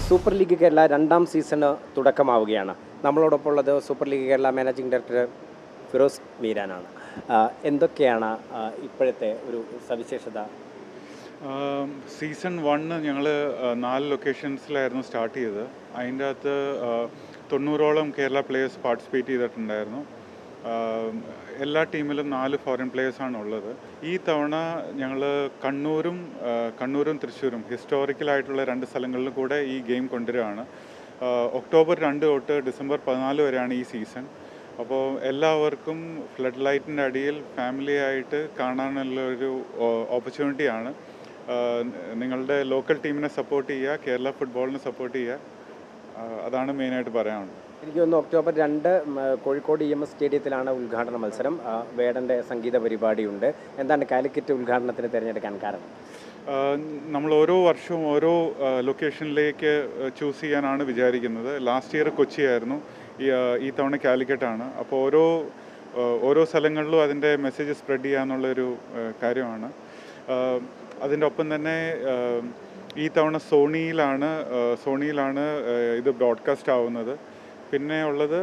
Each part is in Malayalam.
സൂപ്പർ ലീഗ് കേരള രണ്ടാം സീസണ് തുടക്കമാവുകയാണ്. നമ്മളോടൊപ്പം ഉള്ളത് super league Kerala managing director Firoz മീരാനാണ്. എന്തൊക്കെയാണ് ഇപ്പോഴത്തെ ഒരു സവിശേഷത? സീസൺ 1 ഞങ്ങൾ 4 ലൊക്കേഷൻസിലായിരുന്നു സ്റ്റാർട്ട് ചെയ്തത്. അതിൻ്റെ അകത്ത് 90ഓളം കേരള പ്ലേയേഴ്സ് പാർട്ടിസിപ്പേറ്റ് ചെയ്തിട്ടുണ്ടായിരുന്നു. എല്ലാ ടീമിലും 4 ഫോറിൻ പ്ലേയേഴ്സാണ് ഉള്ളത്. ഈ തവണ ഞങ്ങൾ കണ്ണൂരും തൃശ്ശൂരും ഹിസ്റ്റോറിക്കലായിട്ടുള്ള 2 സ്ഥലങ്ങളിലും കൂടെ ഈ ഗെയിം കൊണ്ടുവരികയാണ്. ഒക്ടോബർ 2 തൊട്ട് ഡിസംബർ 14 വരെയാണ് ഈ സീസൺ. അപ്പോൾ എല്ലാവർക്കും ഫ്ലഡ് ലൈറ്റിൻ്റെ അടിയിൽ ഫാമിലി ആയിട്ട് കാണാനുള്ള ഒരു ഓപ്പർച്യൂണിറ്റിയാണ്. നിങ്ങളുടെ ലോക്കൽ ടീമിനെ സപ്പോർട്ട് ചെയ്യുക, കേരള ഫുട്ബോളിനെ സപ്പോർട്ട് ചെയ്യുക, അതാണ് മെയിനായിട്ട് പറയാനുള്ളത്. എനിക്ക് തോന്നുന്നു ഒക്ടോബർ 2 കോഴിക്കോട് EMS സ്റ്റേഡിയത്തിലാണ് ഉദ്ഘാടന മത്സരം. വേടൻ്റെ സംഗീത പരിപാടിയുണ്ട്. എന്താണ് കാലിക്കറ്റ് ഉദ്ഘാടനത്തിന് തിരഞ്ഞെടുക്കാൻ കാരണം? നമ്മൾ ഓരോ വർഷവും ഓരോ ലൊക്കേഷനിലേക്ക് ചൂസ് ചെയ്യാനാണ് വിചാരിക്കുന്നത്. ലാസ്റ്റ് ഇയർ കൊച്ചിയായിരുന്നു, ഈ തവണ കാലിക്കറ്റാണ്. അപ്പോൾ ഓരോ സ്ഥലങ്ങളിലും അതിൻ്റെ മെസ്സേജ് സ്പ്രെഡ് ചെയ്യാന്നുള്ളൊരു കാര്യമാണ്. അതിൻ്റെ ഒപ്പം തന്നെ ഈ തവണ സോണിയിലാണ് ഇത് ബ്രോഡ്കാസ്റ്റ് ആവുന്നത്. പിന്നെ ഉള്ളത്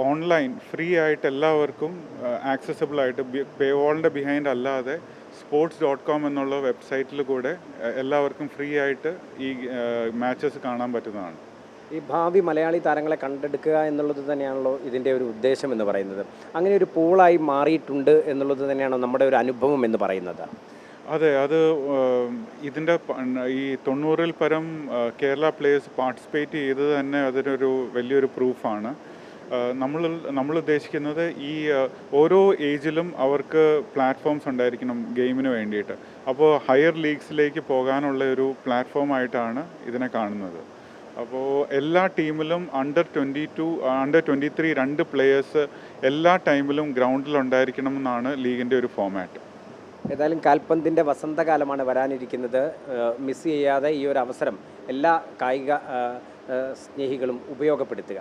ഓൺലൈൻ ഫ്രീ ആയിട്ട് എല്ലാവർക്കും ആക്സസിബിളായിട്ട് പേവാളിൻ്റെ ബിഹൈൻഡ് അല്ലാതെ sports.com എന്നുള്ള വെബ്സൈറ്റിൽ കൂടെ എല്ലാവർക്കും ഫ്രീ ആയിട്ട് ഈ മാച്ചസ് കാണാൻ പറ്റുന്നതാണ്. ഈ ഭാവി മലയാളി താരങ്ങളെ കണ്ടെടുക്കുക എന്നുള്ളത് തന്നെയാണല്ലോ ഇതിൻ്റെ ഒരു ഉദ്ദേശം എന്ന് പറയുന്നത്. അങ്ങനെ ഒരു പൂളായി മാറിയിട്ടുണ്ട് എന്നുള്ളത് തന്നെയാണോ നമ്മുടെ ഒരു അനുഭവം എന്ന് പറയുന്നത്? അതെ, അത് ഇതിൻ്റെ ഈ 90-ൽ പരം കേരള പ്ലേയേഴ്സ് പാർട്ടിസിപ്പേറ്റ് ചെയ്തത് തന്നെ അതിനൊരു വലിയൊരു പ്രൂഫാണ്. നമ്മൾ ഉദ്ദേശിക്കുന്നത് ഈ ഓരോ ഏജിലും അവർക്ക് പ്ലാറ്റ്ഫോംസ് ഉണ്ടായിരിക്കണം ഗെയിമിന് വേണ്ടിയിട്ട്. അപ്പോൾ ഹയർ ലീഗ്സിലേക്ക് പോകാനുള്ള ഒരു പ്ലാറ്റ്ഫോമായിട്ടാണ് ഇതിനെ കാണുന്നത്. അപ്പോൾ എല്ലാ ടീമിലും അണ്ടർ 23 2 പ്ലേയേഴ്സ് എല്ലാ ടൈമിലും ഗ്രൗണ്ടിലുണ്ടായിരിക്കണം എന്നാണ് ലീഗിൻ്റെ ഒരു ഫോമാറ്റ്. ഏതായാലും കാൽപന്തിൻ്റെ വസന്തകാലമാണ് വരാനിരിക്കുന്നത്. മിസ് ചെയ്യാതെ ഈ ഒരു അവസരം എല്ലാ കായിക സ്നേഹികളും ഉപയോഗപ്പെടുത്തുക.